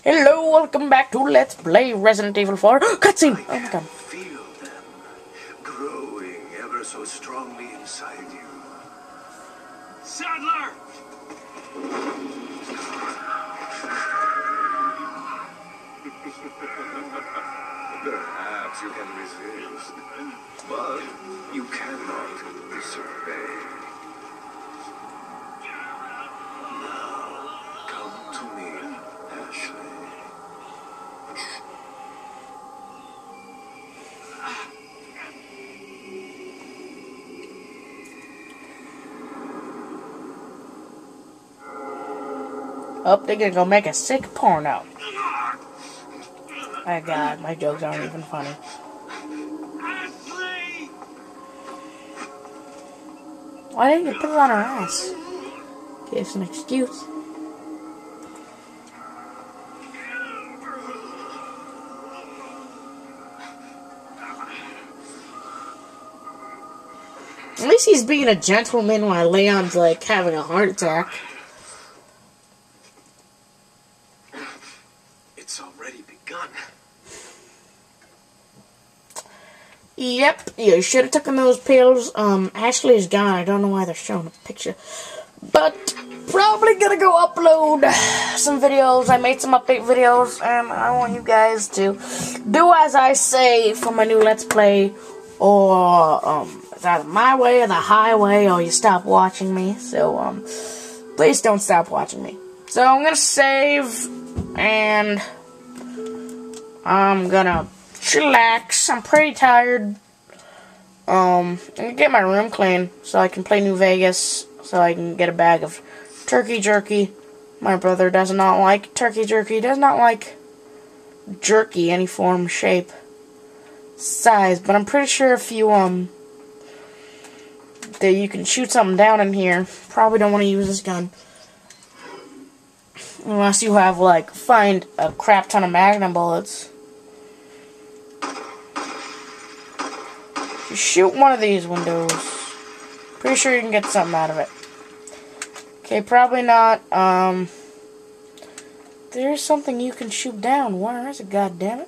Hello, welcome back to Let's Play Resident Evil 4. Cutscene! Oh my god. Feel them growing ever so strongly inside you. Sadler! Perhaps you can resist, but you cannot disobey. Now, come to me, Ashley. Oh, they're gonna go make a sick porno. My god, my jokes aren't even funny. Why didn't you put it on her ass? Okay, it's an excuse. At least he's being a gentleman while Leon's like having a heart attack. It's already begun. Yep, you should have taken those pills. Ashley's gone. I don't know why they're showing a picture. But probably gonna go upload some videos. I made some update videos, and I want you guys to do as I say for my new Let's Play, or it's either my way or the highway, or you stop watching me. So please don't stop watching me. So I'm gonna save, and I'm gonna chillax. I'm pretty tired. I'm gonna get my room clean so I can play New Vegas, so I can get a bag of turkey jerky. My brother does not like turkey jerky, does not like jerky, any form, shape, size, but I'm pretty sure if you, that you can shoot something down in here. Probably don't want to use this gun. Unless you have, like, find a crap ton of Magnum bullets. You shoot one of these windows. Pretty sure you can get something out of it. Okay, probably not. There's something you can shoot down. Where is it, goddammit?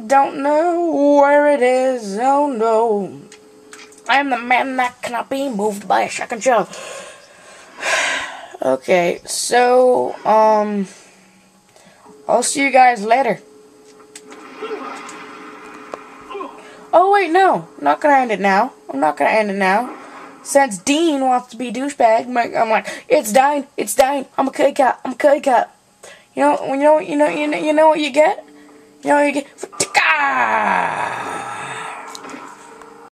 Don't know where it is. Oh no. I am the man that cannot be moved by a shotgun shell. Okay, so, I'll see you guys later. Oh, wait, no. I'm not gonna end it now. I'm not gonna end it now. Since Dean wants to be a douchebag, I'm like, it's dying, it's dying. I'm a kitty cat, I'm a kitty cat. You know what you get? You know what you get?